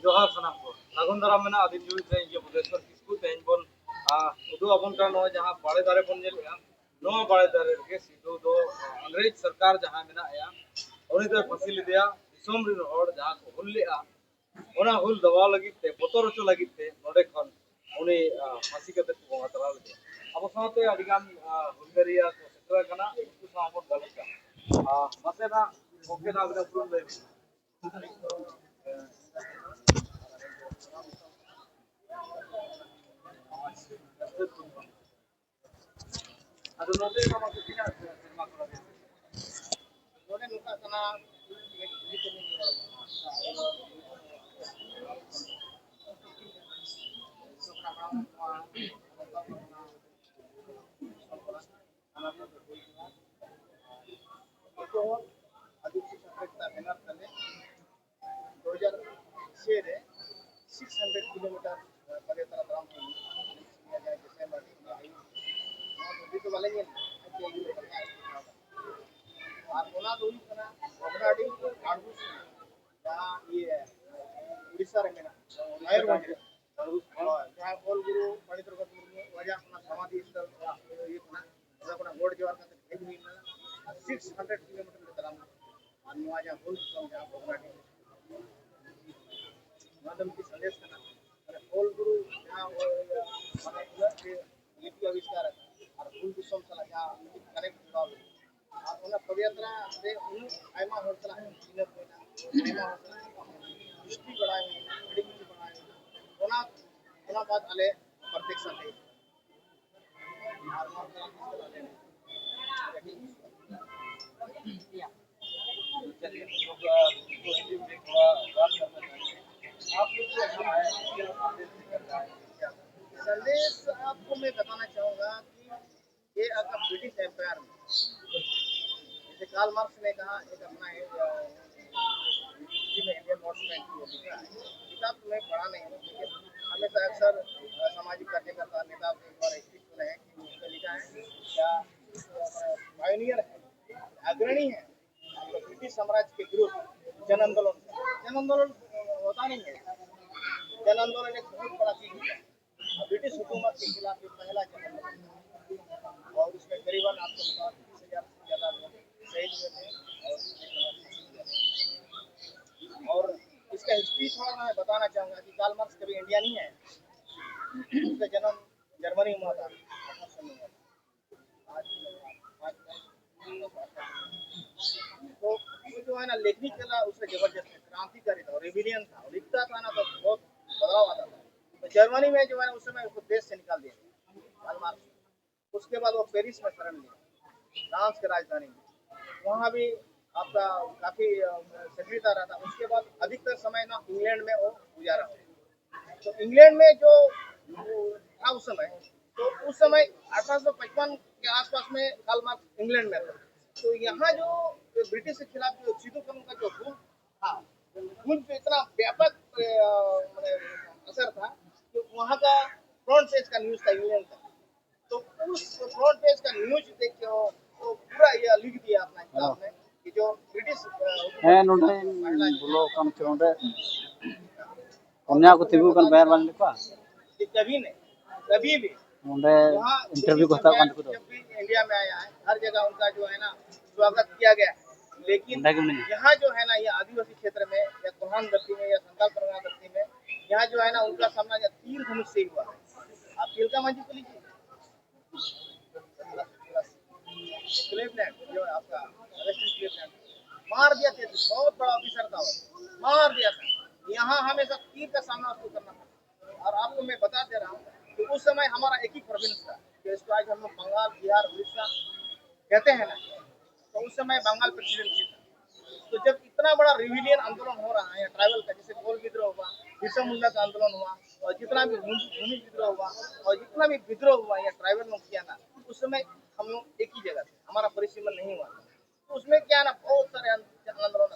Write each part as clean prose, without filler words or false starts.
जोहार सनाम को सागुन दाराम में आदिम जुड़े थे ये बुद्धेश्वर किसको तेज बोल उदू अपन का नो जहाँ बाड़े दारे बन जेल नो बाड़े दारे के सीधो दो अंग्रेज सरकार जहाँ में ना आया उन्हें तो फसिल दिया दिसोम रिन और जहाँ को हुल लिया उन्हें हुल दबा लगी थे बोतल रचो लगी थे नोडे खन उन्हें फांसी के तक को तला लगे अब साथ में अधिकांश हुलगरिया को सेटल करना उसको सामने गलत का मते ना ओके ना अगर पूर्ण ले ಅದು ನೋಡೇ ನಮ್ಮ ಕುಟಿನ ಸಿನಿಮಾ ಕೊಡೋದು ನೋಡೇ ನುಕ ತನ अधिक सफलता बैनर तले 2006 रे 600 किलोमीटर पदयात्रा ड्राम किया जाए जैसे मरी अभी तो वाले ये और बोला तो ही ना अपराधी कांडू जहाँ ये उड़ीसा रे मेना मयूरभंज जहाँ बोल गुरु पंडित रघुनाथ मुर्मू वजह अपना समाधि स्थल ये अपना अपना गोड़ जवार का भेज हुई ना 600 किलोमीटर के तरह और वजह बोल जहाँ अपराधी माध्यम की संदेश करना अरे बोल गुरु जहाँ लिपि आविष्कार और फूल कुसुम सला जहाँ कनेक्ट हुआ और उन्हें पदयात्रा से उन आयमा होटला जिन्हें कोई आयमा होटला दृष्टि बढ़ाए मेडिकल बढ़ाए उन्हें बात आले प्रत्यक्ष नहीं चलिए संदेश आपको मैं बताना चाहूँगा कि ये अगर ब्रिटिश एम्पायर में जैसे कार्ल मार्क्स ने कहा एक अपना इंडियन मॉडर्न लिखा है किताब तुम्हें पढ़ा नहीं है हमेशा अक्सर सामाजिक कार्यकर्ता नेता के द्वारा स्पीच सुने हैं कि उसने लिखा है क्या पायनियर है अग्रणी है तो ब्रिटिश साम्राज्य के विरुद्ध जन आंदोलन होता नहीं है जन आंदोलन एक बहुत बड़ा चीज है ब्रिटिश हुकूमत के खिलाफ ये पहला जन आंदोलन और उसमें करीबन आपको 30,000 से ज्यादा लोग शहीद हुए थे और इसका हिस्ट्री थोड़ा मैं बताना चाहूँगा कि कार्ल मार्क्स कभी इंडिया नहीं है उसका जन्म जर्मनी में हुआ था तो वो जो है ना लेखनी कला उससे जबरदस्त है क्रांतिकारी था रेबिलियन था और लिखता था ना तो बहुत बदलाव आता था तो जर्मनी में जो है उस समय उसको देश से निकाल दिया कार्ल मार्क्स उसके बाद वो पेरिस में शरण लिया फ्रांस की राजधानी में वहाँ भी आपका काफी सक्रियता रहा था उसके बाद अधिकतर समय ना इंग्लैंड में वो गुजारा तो इंग्लैंड में जो था उस समय तो उस समय 1855 के आसपास में कार्ल मार्क्स इंग्लैंड में था तो यहाँ जो ब्रिटिश के खिलाफ जो सिद्धू कानून का जो भूल था भूल पे इतना व्यापक असर था कि वहाँ का फ्रंट पेज का न्यूज था इंग्लैंड का तो उस फ्रंट पेज का न्यूज देख के वो पूरा ये लिख दिया अपना किताब में कि जो ब्रिटिश है नोडे बोलो कम चोंडे उन्हें को तिबु कन बैर बन लिखा कभी भी नोडे इंटरव्यू को था कौन को इंडिया में आया है हर जगह उनका जो है ना स्वागत किया गया लेकिन यहाँ जो है ना ये आदिवासी क्षेत्र में या कोहान बस्ती में या संताल परगना बस्ती में यहाँ जो है ना उनका सामना तीर धनुष से हुआ है आप तिलका मांझी को लीजिए क्लीवलैंड जो आपका वेस्टर्न क्लीवलैंड मार दिया था बहुत बड़ा ऑफिसर था वो मार दिया था यहाँ हमेशा तीर का सामना उसको करना था और आपको मैं बता दे रहा हूँ कि उस समय हमारा एक ही प्रोविंस था कि इसको आज हम लोग बंगाल बिहार उड़ीसा कहते हैं ना तो उस समय बंगाल प्रेसिडेंसी था तो जब इतना बड़ा रिविलियन आंदोलन हो रहा है ट्राइबल का जैसे गोल विद्रोह हुआ बिरसा मुंडा का आंदोलन हुआ और जितना भी भूमि विद्रोह हुआ और जितना भी विद्रोह हुआ या ट्राइबल ने किया ना उस समय हम लोग एक ही जगह थे हमारा परिसीमन नहीं हुआ तो उसमें क्या ना बहुत सारे आंदोलन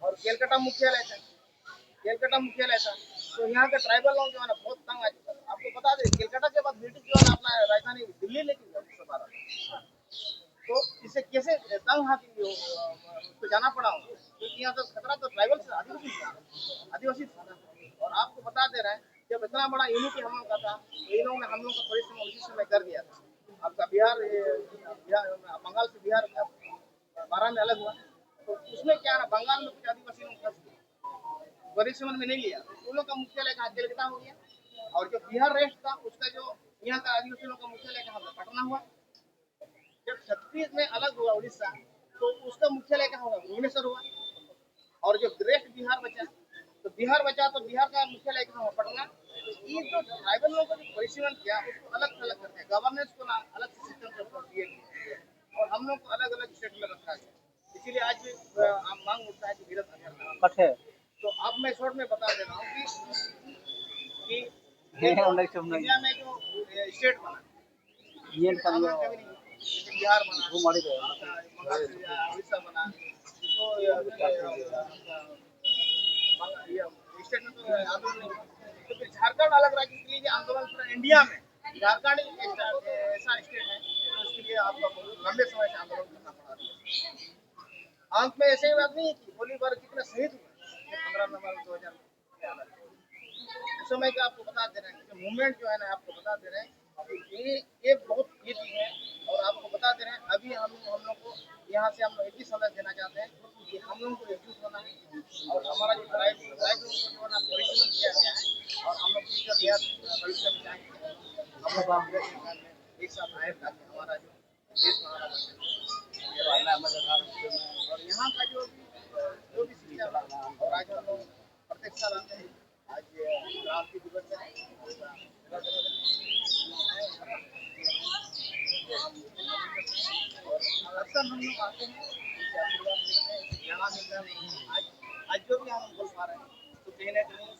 और केलकटा मुख्यालय था तो यहाँ के ट्राइबल लोग जो है ना बहुत तंग आ चुका था आपको बता दें केलकटा के बाद ब्रिटिश जो है अपना राजधानी दिल्ली लेके गया तो इसे कैसे तंग हाथी उसको जाना पड़ा क्योंकि यहाँ तो खतरा तो ट्राइबल से आदिवासी था आदिवासी था ना। और आपको बता दे रहे हैं जब इतना बड़ा यूनिटी हम लोग का था तो इन्होंने हम लोग का परिश्रम उसी समय कर दिया था। आपका बिहार बंगाल से बिहार 12 में अलग हुआ तो उसमें क्या ना बंगाल में कुछ आदिवासी लोग फंस गए, परिश्रम में नहीं लिया तो उन लोग का मुख्यालय कहाँ कलकत्ता हो गया। और जो बिहार रेस्ट था उसका जो यहाँ का आदिवासी लोग का मुख्यालय कहाँ हुआ, पटना हुआ। जब छत्तीस में अलग हुआ उड़ीसा तो उसका मुख्यालय कहाँ हुआ, भुवनेश्वर हुआ। और जो रेस्ट बिहार बचा तो बिहार का मुख्यालय कहाँ हुआ, पटना। तो ये जो ट्राइबल लोगों का जो परिसीमन किया उसको अलग अलग करते हैं, गवर्नेंस को ना अलग सिस्टम से दिए गए और हम लोग को अलग अलग स्टेट में रखा गया। इसीलिए आज भी मांग उठता है कि वीरत अगर कठे तो अब मैं शॉर्ट में बता दे रहा हूँ कि है ये जो उन्हें चुनने इंडिया में जो स्टेट बना ये ये कर आम लो कभी नहीं हुआ। जैसे बिहार बना, वो मारी दे बंगाल उड़ीसा बना, तो स्टेट में तो आंदोलन नहीं हुआ। तो फिर झारखंड अलग राज्य के लिए आंदोलन पूरा इंडिया में झारखंड एक ऐसा स्टेट है तो उसके लिए आपको लंबे समय से आंदोलन करना पड़ा। अंत में ऐसे ही बात नहीं है कि गोलीबार कितने शहीद हुए 15 नवंबर 2000 उस समय का आपको बता दे रहे हैं मूवमेंट जो है ना, आपको बता दे रहे हैं कि ये बहुत ये चीज है। और आपको बता दे रहे हैं अभी हम लोग को यहाँ से हम एक ही संदेश देना चाहते हैं कि हम लोगों को एकजुट होना है और हमारा जो ट्राइब लोगों को जो है ना परिश्रम किया गया है और हम लोग फ्यूचर यह भविष्य में चाहेंगे हम लोग एक साथ आए ताकि हमारा जो देश हमारा और यहाँ का जो भी शिक्षा और आज हम लोग प्रत्येक साल आते हैं। आज क्रांति दिवस है, और अक्सर हम लोग आते हैं इनसे आशीर्वाद लेते हैं, इनसे ज्ञान मिलता है। आज आज जो भी हम बोल पा रहे हैं तो कहीं ना कहीं